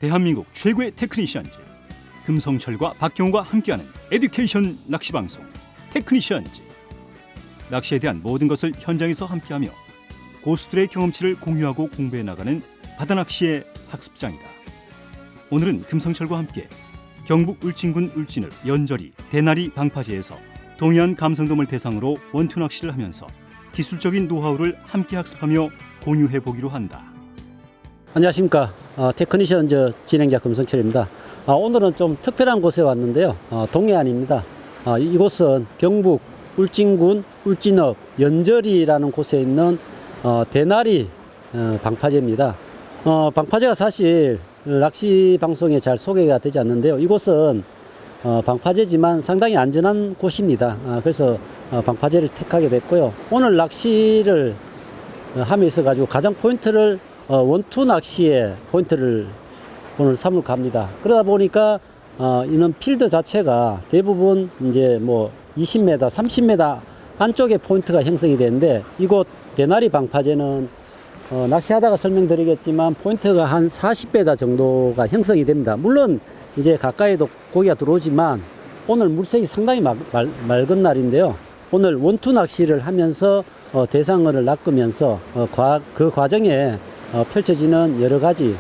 대한민국 최고의 테크니션즈 금성철과 박경호가 함께하는 에듀케이션 낚시방송 테크니션즈. 낚시에 대한 모든 것을 현장에서 함께하며 고수들의 경험치를 공유하고 공부해 나가는 바다낚시의 학습장이다. 오늘은 금성철과 함께 경북 울진군 울진읍 연저리 대나리 방파제에서 동해안 감성돔을 대상으로 원투 낚시를 하면서 기술적인 노하우를 함께 학습하며 공유해 보기로 한다. 안녕하십니까. 테크니션 진행자 금성철입니다. 오늘은 좀 특별한 곳에 왔는데요. 동해안입니다. 이곳은 경북 울진군 울진읍 연저리라는 곳에 있는 대나리 방파제입니다. 방파제가 사실 낚시 방송에 잘 소개가 되지 않는데요. 이곳은 방파제지만 상당히 안전한 곳입니다. 그래서 방파제를 택하게 됐고요. 오늘 낚시를 함에 있어 가지고 가장 포인트를 원투 낚시에 포인트를 오늘 삼을 갑니다. 그러다 보니까 이는 필드 자체가 대부분 이제 뭐 20m, 30m 안쪽에 포인트가 형성이 되는데, 이곳 대나리 방파제는 낚시하다가 설명드리겠지만 포인트가 한 40m 정도가 형성이 됩니다. 물론 이제 가까이도 고기가 들어오지만 오늘 물색이 상당히 맑은 날인데요. 오늘 원투 낚시를 하면서 대상어를 낚으면서 그 과정에 펼쳐지는 여러 가지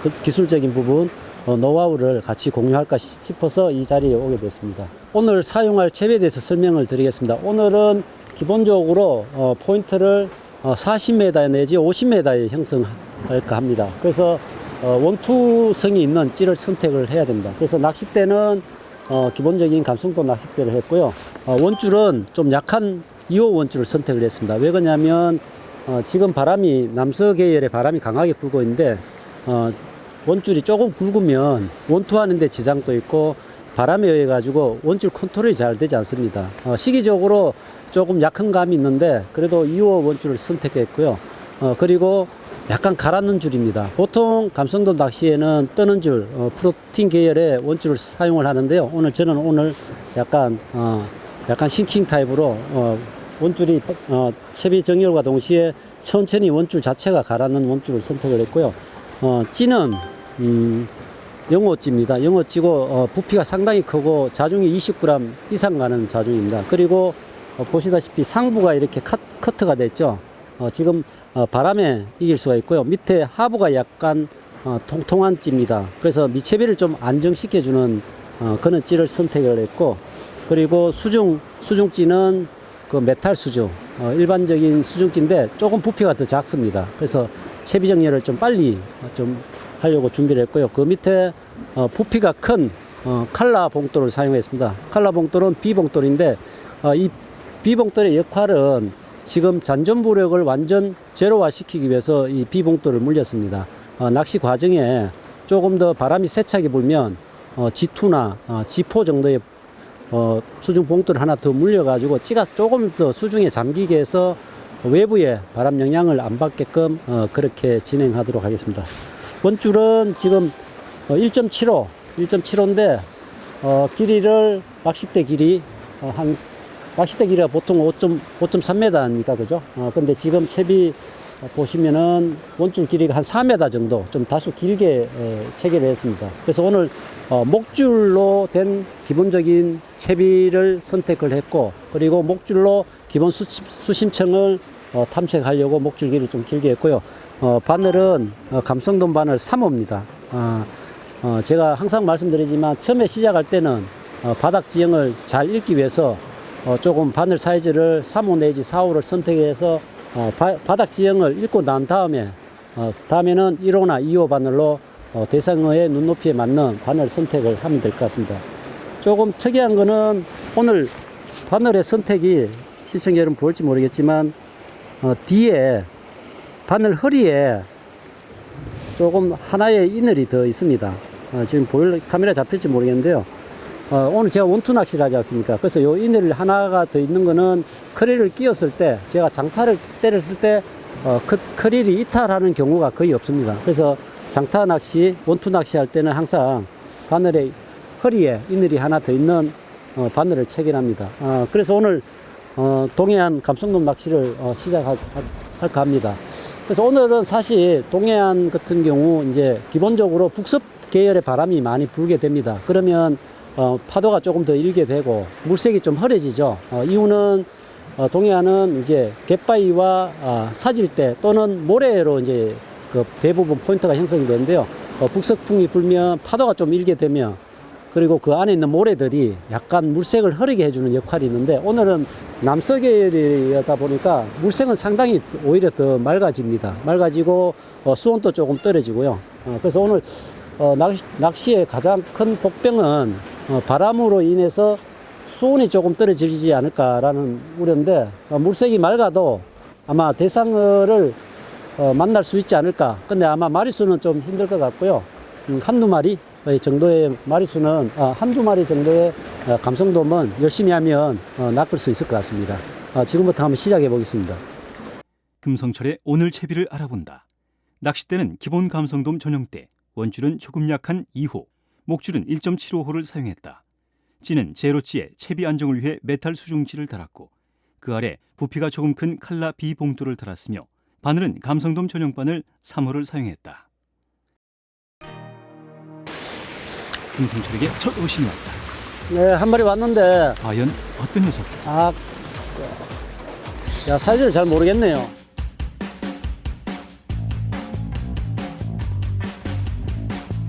그 기술적인 부분, 노하우를 같이 공유할까 싶어서 이 자리에 오게 됐습니다. 오늘 사용할 잽에 대해서 설명을 드리겠습니다. 오늘은 기본적으로 포인트를 40m 내지 50m에 형성할까 합니다. 그래서 원투성이 있는 찌를 선택을 해야 됩니다. 그래서 낚싯대는 기본적인 감성돔 낚싯대를 했고요. 원줄은 좀 약한 2호 원줄을 선택을 했습니다. 왜 그러냐면 지금 바람이 남서계열의 바람이 강하게 불고 있는데 원줄이 조금 굵으면 원투하는 데 지장도 있고 바람에 의해 가지고 원줄 컨트롤이 잘 되지 않습니다. 시기적으로 조금 약한 감이 있는데 그래도 2호 원줄을 선택했고요. 그리고 약간 가라앉는 줄입니다. 보통 감성돔 낚시에는 뜨는 줄, 프로틴 계열의 원줄을 사용을 하는데요. 저는 약간 싱킹 타입으로 원줄이 채비 정렬과 동시에 천천히 원줄 자체가 가라앉는 원줄을 선택을 했고요. 찌는 영어찌입니다. 영어찌고 부피가 상당히 크고 자중이 20g 이상 가는 자중입니다. 그리고 보시다시피 상부가 이렇게 커트가 됐죠. 지금 바람에 이길 수가 있고요. 밑에 하부가 약간 통통한 찌입니다. 그래서 미채비를 좀 안정시켜주는 그런 찌를 선택을 했고, 그리고 수중찌는 그 메탈 수중, 일반적인 수중찌인데 조금 부피가 더 작습니다. 그래서 채비 정렬을 좀 빨리 좀 하려고 준비를 했고요. 그 밑에 부피가 큰 칼라 봉돌을 사용했습니다. 칼라 봉돌은 비봉돌인데 이 비봉돌의 역할은 지금 잔존부력을 완전 제로화 시키기 위해서 이 비봉돌을 물렸습니다. 낚시 과정에 조금 더 바람이 세차게 불면 G2나 G4 정도의 수중 봉돌을 하나 더 물려가지고 찌가 조금 더 수중에 잠기게 해서 외부에 바람 영향을 안 받게끔 그렇게 진행하도록 하겠습니다. 원줄은 지금 1.75인데 길이를 낚싯대 길이 낚싯대 길이가 보통 5.3m입니까? 그죠? 근데 지금 채비 보시면은 원줄 길이가 한 4m 정도 좀 다소 길게 체계를 했습니다. 그래서 오늘 목줄로 된 기본적인 채비를 선택을 했고, 그리고 목줄로 기본 수심층을 탐색하려고 목줄 길이를 좀 길게 했고요. 바늘은 감성돔 바늘 3호입니다. 제가 항상 말씀드리지만 처음에 시작할 때는 바닥 지형을 잘 읽기 위해서 조금 바늘 사이즈를 3호 내지 4호를 선택해서 바닥 지형을 읽고 난 다음에는 1호나 2호 바늘로 대상어의 눈높이에 맞는 바늘 선택을 하면 될 것 같습니다. 조금 특이한 거는 오늘 바늘의 선택이 시청자 여러분 볼지 모르겠지만 뒤에 바늘 허리에 조금 하나의 이늘이 더 있습니다. 지금 카메라 잡힐지 모르겠는데요. 오늘 제가 원투 낚시를 하지 않습니까? 그래서 요 이늘 하나가 더 있는 거는 크릴을 끼웠을 때, 제가 장타를 때렸을 때 크릴이 이탈하는 경우가 거의 없습니다. 그래서 장타 낚시, 원투 낚시 할 때는 항상 바늘의 허리에 이늘이 하나 더 있는 바늘을 체결합니다. 그래서 오늘 동해안 감성돔 낚시를 시작할까 합니다. 그래서 오늘은 사실 동해안 같은 경우 이제 기본적으로 북서 계열의 바람이 많이 불게 됩니다. 그러면 파도가 조금 더 일게 되고 물색이 좀 흐려지죠. 이유는 동해안은 이제 갯바위와 사질대 또는 모래로 이제 그 대부분 포인트가 형성이 되는데요. 북서풍이 불면 파도가 좀 일게 되면 그리고 그 안에 있는 모래들이 약간 물색을 흐리게 해주는 역할이 있는데 오늘은 남서계열이다 보니까 물색은 상당히 오히려 더 맑아집니다. 맑아지고 수온도 조금 떨어지고요. 그래서 오늘 낚시의 가장 큰 복병은 바람으로 인해서 수온이 조금 떨어지지 않을까라는 우려인데 물색이 맑아도 아마 대상어를 만날 수 있지 않을까. 근데 아마 마리수는 좀 힘들 것 같고요. 한두 마리 정도의 마리수는 한두 마리 정도의 감성돔은 열심히 하면 낚을 수 있을 것 같습니다. 지금부터 한번 시작해 보겠습니다. 금성철의 오늘 채비를 알아본다. 낚싯대는 기본 감성돔 전용대, 원줄은 조금 약한 2호, 목줄은 1.75호를 사용했다. 찌는 제로치에 채비 안정을 위해 메탈 수중지를 달았고 그 아래 부피가 조금 큰 칼라 B 봉돌을 달았으며 바늘은 감성돔 전용 바늘 3호를 사용했다. 금성철에게 첫 오신이 왔다. 네, 한 마리 왔는데 과연 어떤 녀석? 야, 사이즈를 잘 모르겠네요.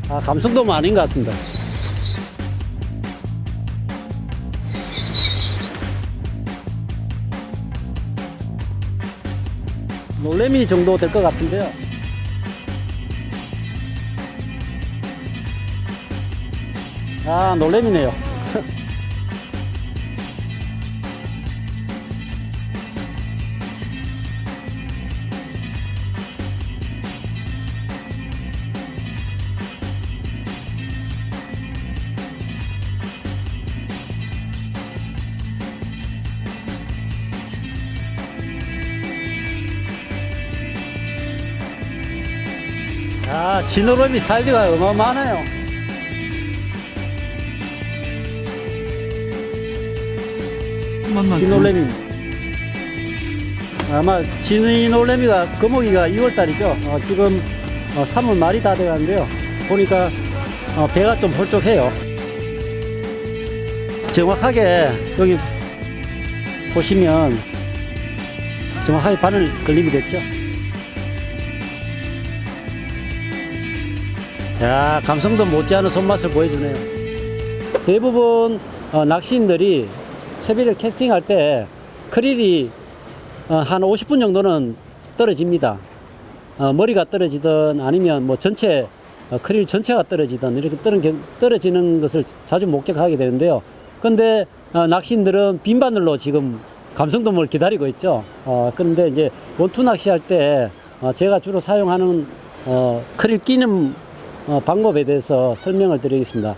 감성돔은 아닌 것 같습니다. 놀래미 정도 될 것 같은데요. 놀래미네요. 진어돔이 사이즈가 어마어마하네요. 진놀래미. 아마 진놀래미가 거목이가 2월달이죠. 지금 3월 말이 다 돼가는데요. 보니까 배가 좀 홀쭉해요. 정확하게 여기 보시면 정확하게 바늘 걸림이 됐죠. 야, 감성돔 못지않은 손맛을 보여주네요. 대부분 낚시인들이 채비를 캐스팅할 때 크릴이 한 50분 정도는 떨어집니다. 머리가 떨어지든 아니면 뭐 전체 크릴 전체가 떨어지든 이렇게 떨어지는 것을 자주 목격하게 되는데요. 근데 낚시인들은 빈 바늘로 지금 감성돔을 기다리고 있죠. 그런데 이제 원투 낚시할 때 제가 주로 사용하는 크릴 끼는 방법에 대해서 설명을 드리겠습니다.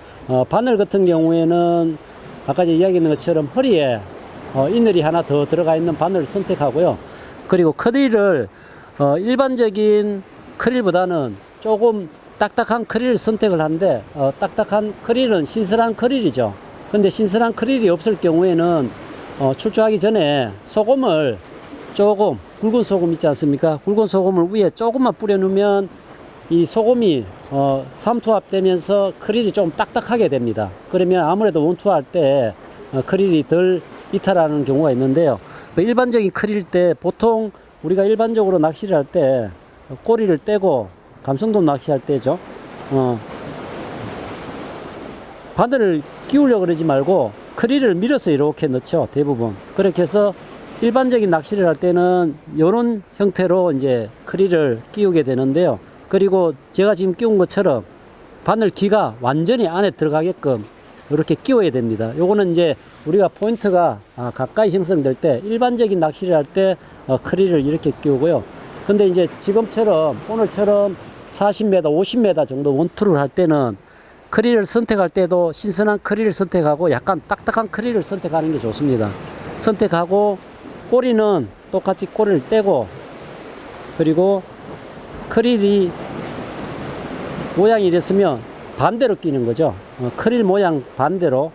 바늘 같은 경우에는 아까 이야기했는 것처럼 허리에 이늘이 하나 더 들어가 있는 바늘을 선택하고요. 그리고 크릴을 일반적인 크릴보다는 조금 딱딱한 크릴을 선택을 하는데 딱딱한 크릴은 신선한 크릴이죠. 근데 신선한 크릴이 없을 경우에는 출조하기 전에 소금을 조금, 굵은 소금 있지 않습니까? 굵은 소금을 위에 조금만 뿌려 놓으면 이 소금이 삼투압되면서 크릴이 좀 딱딱하게 됩니다. 그러면 아무래도 원투할 때 크릴이 덜 이탈하는 경우가 있는데요. 일반적인 크릴 때 보통 우리가 일반적으로 낚시를 할 때 꼬리를 떼고 감성돔 낚시할 때죠. 바늘을 끼우려고 그러지 말고 크릴을 밀어서 이렇게 넣죠. 대부분. 그렇게 해서 일반적인 낚시를 할 때는 이런 형태로 이제 크릴을 끼우게 되는데요. 그리고 제가 지금 끼운 것처럼 바늘 기가 완전히 안에 들어가게끔 이렇게 끼워야 됩니다. 요거는 이제 우리가 포인트가 가까이 형성될 때 일반적인 낚시를 할 때 크릴을 이렇게 끼우고요. 근데 이제 지금처럼 오늘처럼 40m, 50m 정도 원투를 할 때는 크릴을 선택할 때도 신선한 크릴을 선택하고 약간 딱딱한 크릴을 선택하는 게 좋습니다. 선택하고 꼬리는 똑같이 꼬리를 떼고 그리고 크릴이 모양이 이랬으면 반대로 끼는 거죠. 크릴 모양 반대로.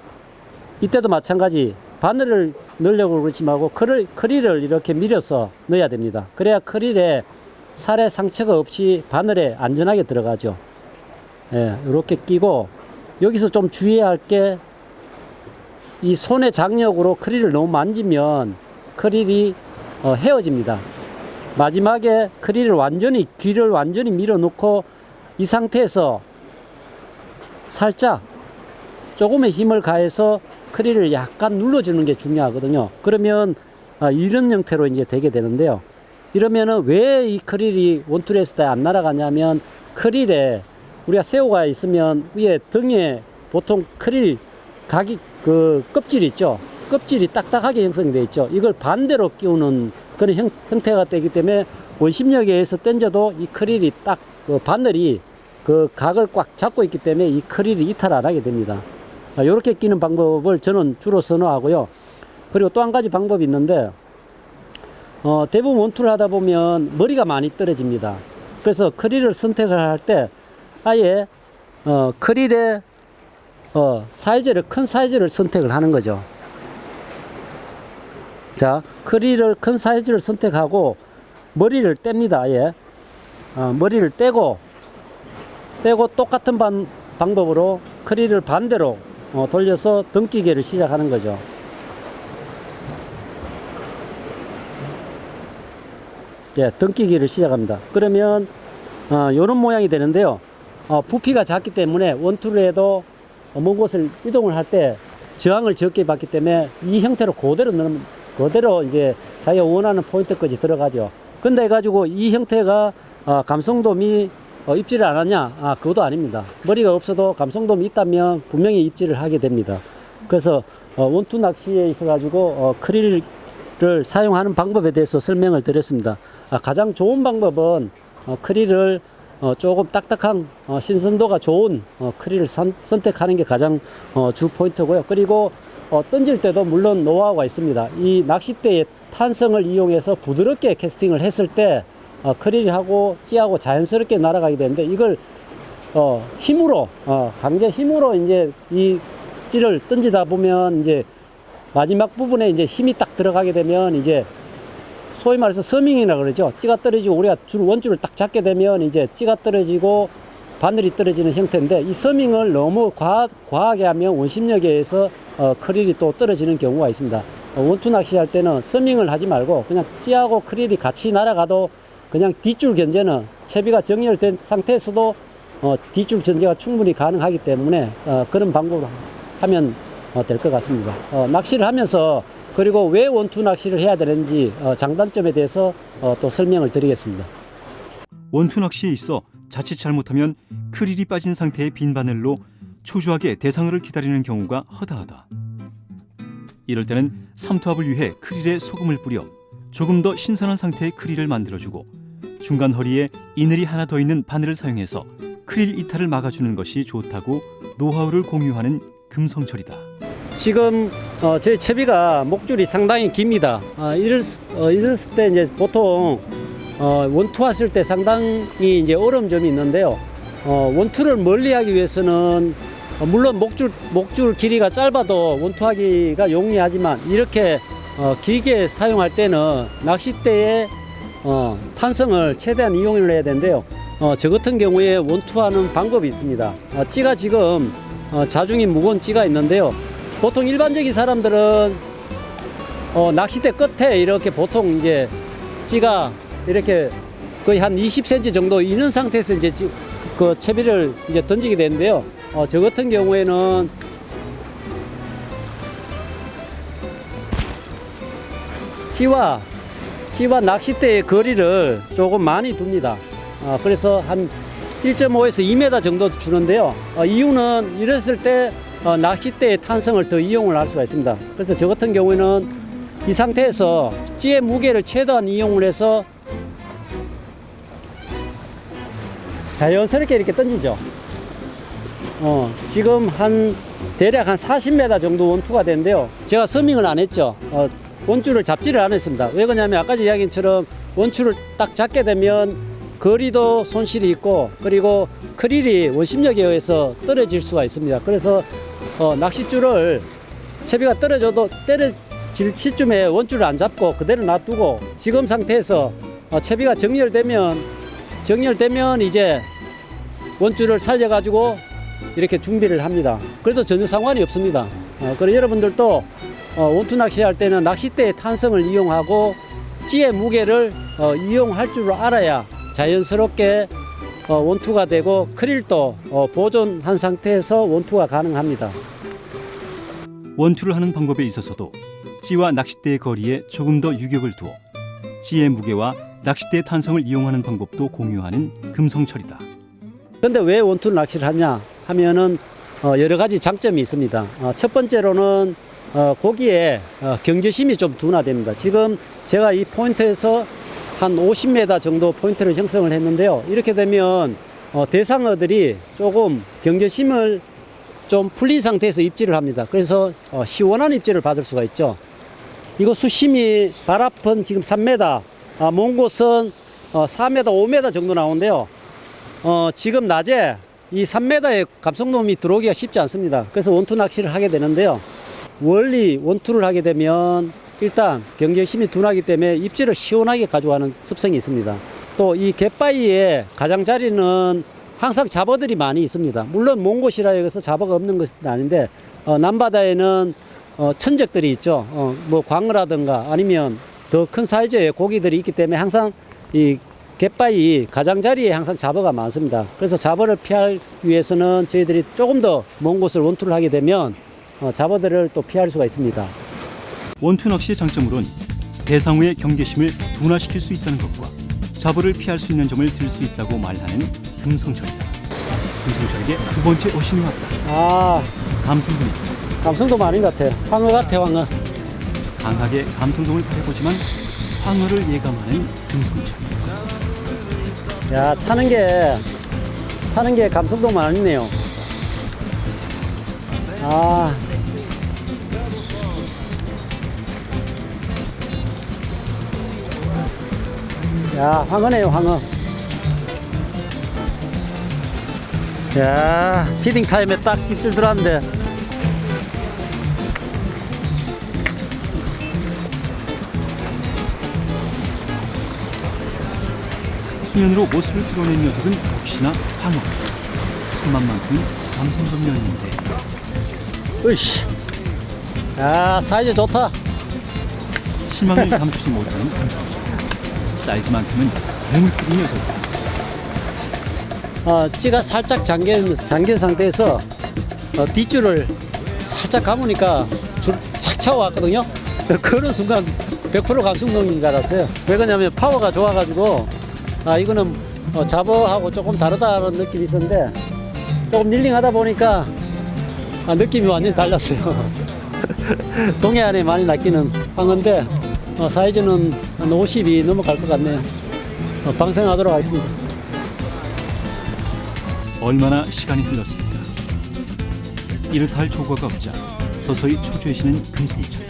이때도 마찬가지 바늘을 넣으려고 그러지 말고 크릴을 이렇게 밀어서 넣어야 됩니다. 그래야 크릴에 살에 상처가 없이 바늘에 안전하게 들어가죠. 예, 이렇게 끼고 여기서 좀 주의해야 할 게 이 손의 장력으로 크릴을 너무 만지면 크릴이 헤어집니다. 마지막에 크릴을 귀를 완전히 밀어놓고 이 상태에서 살짝 조금의 힘을 가해서 크릴을 약간 눌러주는 게 중요하거든요. 그러면 이런 형태로 이제 되게 되는데요. 이러면은 왜 이 크릴이 원투를 했을 때 안 날아가냐면 크릴에 우리가 새우가 있으면 위에 등에 보통 크릴 각이 그 껍질이 있죠. 껍질이 딱딱하게 형성되어 있죠. 이걸 반대로 끼우는 그런 형태가 되기 때문에 원심력에 의해서 던져도 이 크릴이 딱 그 바늘이 그 각을 꽉 잡고 있기 때문에 이 크릴이 이탈 안 하게 됩니다. 이렇게 끼는 방법을 저는 주로 선호하고요. 그리고 또 한 가지 방법이 있는데 대부분 원투를 하다 보면 머리가 많이 떨어집니다. 그래서 크릴을 선택을 할 때 아예 크릴의 큰 사이즈를 선택을 하는 거죠. 자, 크릴을 큰 사이즈를 선택하고 머리를 뗍니다. 아예 머리를 떼고 똑같은 방법으로 크릴을 반대로 돌려서 등기계를 시작하는 거죠. 예, 등기기를 시작합니다. 그러면 이런 모양이 되는데요. 부피가 작기 때문에 원투를 해도 먼 곳을 이동을 할 때 저항을 적게 받기 때문에 이 형태로 그대로 이제 자기가 원하는 포인트까지 들어가죠. 근데 해가지고 이 형태가 감성돔이 입질을 안 하냐? 그것도 아닙니다. 머리가 없어도 감성돔이 있다면 분명히 입질을 하게 됩니다. 그래서 원투 낚시에 있어가지고 크릴을 사용하는 방법에 대해서 설명을 드렸습니다. 가장 좋은 방법은 크릴을 조금 딱딱한 신선도가 좋은 크릴을 선택하는 게 가장 주 포인트고요. 그리고 던질 때도 물론 노하우가 있습니다. 이 낚싯대의 탄성을 이용해서 부드럽게 캐스팅을 했을 때 크릴하고 찌하고 자연스럽게 날아가게 되는데 이걸 힘으로 강제 힘으로 이제 이 찌를 던지다 보면 이제 마지막 부분에 이제 힘이 딱 들어가게 되면 이제 소위 말해서 서밍이라 그러죠. 찌가 떨어지고 우리가 원줄을 딱 잡게 되면 이제 찌가 떨어지고 바늘이 떨어지는 형태인데 이 서밍을 너무 과하게 하면 원심력에 의해서 크릴이 또 떨어지는 경우가 있습니다. 원투 낚시할 때는 서밍을 하지 말고 그냥 찌하고 크릴이 같이 날아가도 그냥 뒷줄 견제는 채비가 정렬된 상태에서도 뒷줄 견제가 충분히 가능하기 때문에 그런 방법으로 하면 될 것 같습니다. 낚시를 하면서 그리고 왜 원투 낚시를 해야 되는지 장단점에 대해서 또 설명을 드리겠습니다. 원투 낚시에 있어 자칫 잘못하면 크릴이 빠진 상태의 빈 바늘로 초조하게 대상어를 기다리는 경우가 허다하다. 이럴 때는 삼투압을 위해 크릴에 소금을 뿌려 조금 더 신선한 상태의 크릴을 만들어주고 중간 허리에 이늘이 하나 더 있는 바늘을 사용해서 크릴 이탈을 막아주는 것이 좋다고 노하우를 공유하는 금성철이다. 지금 제 채비가 목줄이 상당히 깁니다. 이랬을 때 이제 보통 원투 하실 때 상당히 이제 어려운 점이 있는데요. 원투를 멀리하기 위해서는 물론 목줄 길이가 짧아도 원투하기가 용이하지만 이렇게 길게 사용할 때는 낚싯대의 탄성을 최대한 이용을 해야 되는데요. 저 같은 경우에 원투하는 방법이 있습니다. 찌가 지금 자중이 무거운 찌가 있는데요. 보통 일반적인 사람들은 낚싯대 끝에 이렇게 보통 이제 찌가 이렇게 거의 한 20cm 정도 있는 상태에서 이제 그 채비를 이제 던지게 되는데요. 저 같은 경우에는 찌와 낚싯대의 거리를 조금 많이 둡니다. 그래서 한 1.5에서 2m 정도 주는데요. 이유는 이랬을 때 낚싯대의 탄성을 더 이용을 할 수가 있습니다. 그래서 저 같은 경우에는 이 상태에서 찌의 무게를 최대한 이용을 해서 자연스럽게 이렇게 던지죠. 지금 대략 한 40m 정도 원투가 되는데요. 제가 서밍을 안 했죠. 원줄을 잡지를 안 했습니다. 왜 그러냐면 아까 이야기한 것처럼 원줄을 딱 잡게 되면 거리도 손실이 있고 그리고 크릴이 원심력에 의해서 떨어질 수가 있습니다. 그래서 낚싯줄을 채비가 떨어질 시점에 원줄을 안 잡고 그대로 놔두고 지금 상태에서 채비가 정렬되면 이제 원줄을 살려가지고 이렇게 준비를 합니다. 그래도 전혀 상관이 없습니다. 그리고 여러분들도 원투 낚시할 때는 낚싯대의 탄성을 이용하고 찌의 무게를 이용할 줄 알아야 자연스럽게 원투가 되고 크릴도 보존한 상태에서 원투가 가능합니다. 원투를 하는 방법에 있어서도 찌와 낚싯대의 거리에 조금 더 유격을 두어 찌의 무게와 낚싯대의 탄성을 이용하는 방법도 공유하는 금성철이다. 근데 왜 원투 낚시를 하냐 하면은 여러 가지 장점이 있습니다. 첫 번째로는 고기에 경계심이 좀 둔화됩니다. 지금 제가 이 포인트에서 한 50m 정도 포인트를 형성을 했는데요. 이렇게 되면 대상어들이 조금 경계심을 좀 풀린 상태에서 입질을 합니다. 그래서 시원한 입질을 받을 수가 있죠. 이거 수심이 발 앞은 지금 3m, 먼 곳은 4m, 5m 정도 나오는데요. 지금 낮에 이 3m의 감성돔이 들어오기가 쉽지 않습니다. 그래서 원투 낚시를 하게 되는데요. 원리 원투를 하게 되면 일단 경계심이 둔하기 때문에 입질을 시원하게 가져가는 습성이 있습니다. 또 이 갯바위의 가장자리는 항상 잡어들이 많이 있습니다. 물론 먼 곳이라 해서 잡어가 없는 것은 아닌데 남바다에는 천적들이 있죠. 뭐 광어라든가 아니면 더 큰 사이즈의 고기들이 있기 때문에 항상 이 갯바위 가장자리에 항상 잡어가 많습니다. 그래서 잡어를 피하기 위해서는 저희들이 조금 더 먼 곳을 원투를 하게 되면 잡어들을 또 피할 수가 있습니다. 원투 낚시의 장점으론 대상어의 경계심을 둔화시킬 수 있다는 것과 잡어를 피할 수 있는 점을 들 수 있다고 말하는 금성철이다. 금성철에게 두 번째 어신이 왔다. 감성돔이다. 감성돔 아닌 것 같아. 황어 같아, 황어. 강하게 감성돔을 바라보지만 황어를 예감하는 금성철. 야, 차는 게 감성돔 아니네요. 야, 황어네요, 황어. 야, 피딩 타임에 딱 입질 들어왔는데. 수면으로 모습을 드러낸 녀석은 역시나 황어. 손맛만큼은 감성돔이었는데. 으이씨. 야, 사이즈 좋다. 실망을 감추지 못하는 금성철. 사이즈만큼은 매물급인 녀석이다. 찌가 살짝 잠긴 상태에서 뒷줄을 살짝 감으니까 줄 착 차와왔거든요. 그런 순간 100% 감성돔인 줄 알았어요. 왜 그러냐면 파워가 좋아가지고 이거는 잡어하고 조금 다르다는 느낌이 있었는데 조금 릴링하다 보니까 느낌이 완전히 달랐어요. 동해안에 많이 낚이는 황어인데 사이즈는 한 50이 넘어갈 것 같네요. 방생하도록 하겠습니다. 얼마나 시간이 흘렀습니까? 이를 할 조과가 없자 서서히 초조해지는 금성철.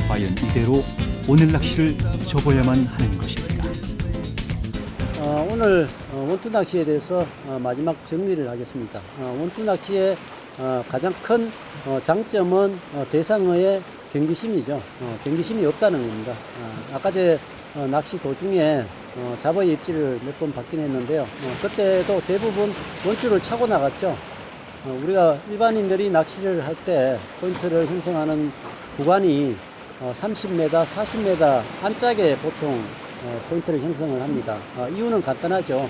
과연 이대로 오늘 낚시를 접어야만 하는 것입니까? 오늘 원투 낚시에 대해서 마지막 정리를 하겠습니다. 원투 낚시의 가장 큰 장점은 대상어의 경계심이죠. 경계심이 없다는 겁니다. 아까 제 낚시 도중에 잡어의 입질을 몇 번 받긴 했는데요. 그때도 대부분 원줄을 차고 나갔죠. 우리가 일반인들이 낚시를 할 때 포인트를 형성하는 구간이 30m, 40m 안짝에 보통 포인트를 형성을 합니다. 이유는 간단하죠.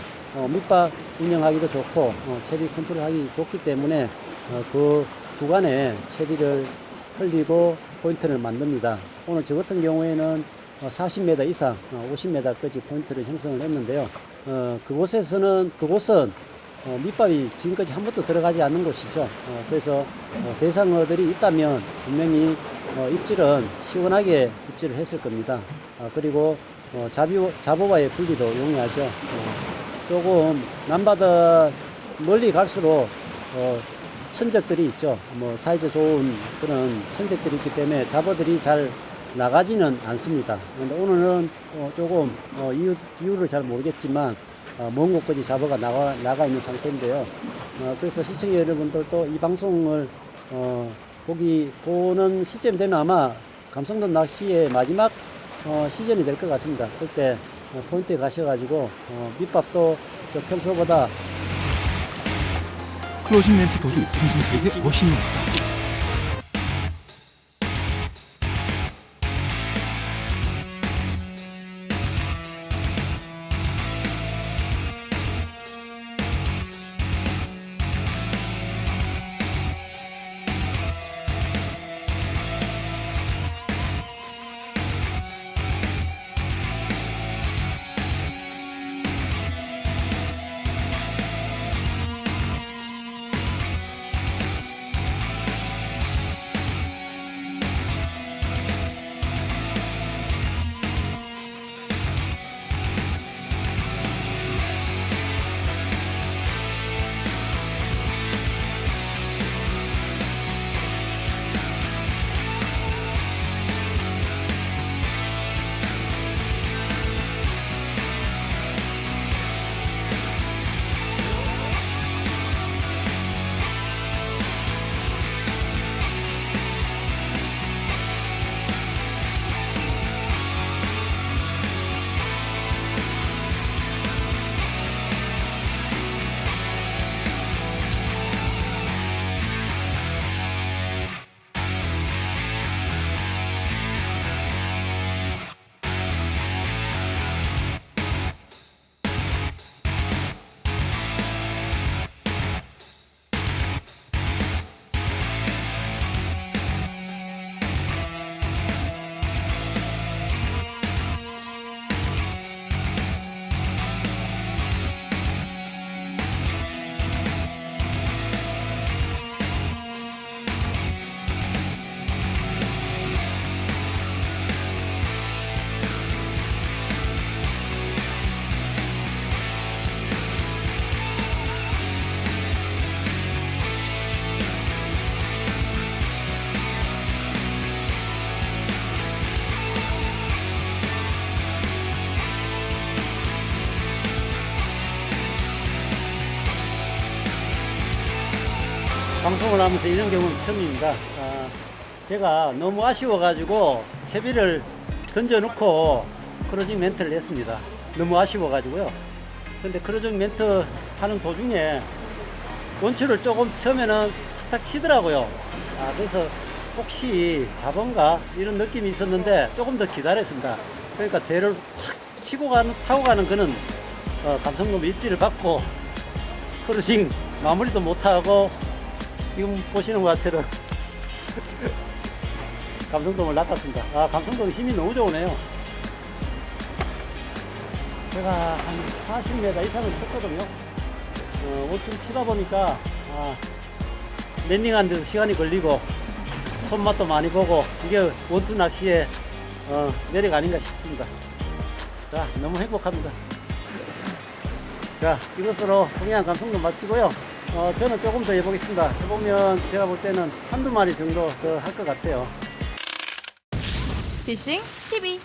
밑밥 운영하기도 좋고 채비 컨트롤하기 좋기 때문에 그 구간에 채비를 흘리고 포인트를 만듭니다. 오늘 저 같은 경우에는 40m 이상 50m까지 포인트를 형성을 했는데요. 그곳은 밑밥이 지금까지 한 번도 들어가지 않는 곳이죠. 그래서 대상어들이 있다면 분명히 입질은 시원하게 입질을 했을 겁니다. 그리고 잡어와의 분리도 용이하죠. 조금 남바다 멀리 갈수록 천적들이 있죠. 뭐 사이즈 좋은 그런 천적들이 있기 때문에 잡어들이 잘 나가지는 않습니다. 그런데 오늘은 조금 이유를 잘 모르겠지만 먼 곳까지 잡어가 나가 있는 상태인데요. 그래서 시청자 여러분들도 이 방송을 보는 시점 되면 아마 감성돔 낚시의 마지막 시즌이 될 것 같습니다. 그때 포인트에 가셔가지고 밑밥도 저 평소보다 클로징 멘트 도중 금성철에게 모심이 왔다. 방송을 하면서 이런 경우는 처음입니다. 제가 너무 아쉬워가지고 채비를 던져놓고 크루징 멘트를 했습니다. 너무 아쉬워가지고요. 근데 크루징 멘트 하는 도중에 원추를 조금 처음에는 탁탁 치더라고요. 그래서 혹시 잡은가 이런 느낌이 있었는데 조금 더 기다렸습니다. 그러니까 대를 확 차고 가는 그는 감성돔 입질을 받고 크루징 마무리도 못하고 지금 보시는 것처럼 감성돔을 낚았습니다. 감성돔 힘이 너무 좋으네요. 제가 한 40m 이상을 쳤거든요. 원투를 치다 보니까 랜딩하는 데도 시간이 걸리고 손맛도 많이 보고 이게 원투 낚시의 매력 아닌가 싶습니다. 자, 너무 행복합니다. 자, 이것으로 동해안 감성돔 마치고요. 저는 조금 더 해보겠습니다. 해보면 제가 볼 때는 한두 마리 정도 더 할 것 같아요. 피싱 TV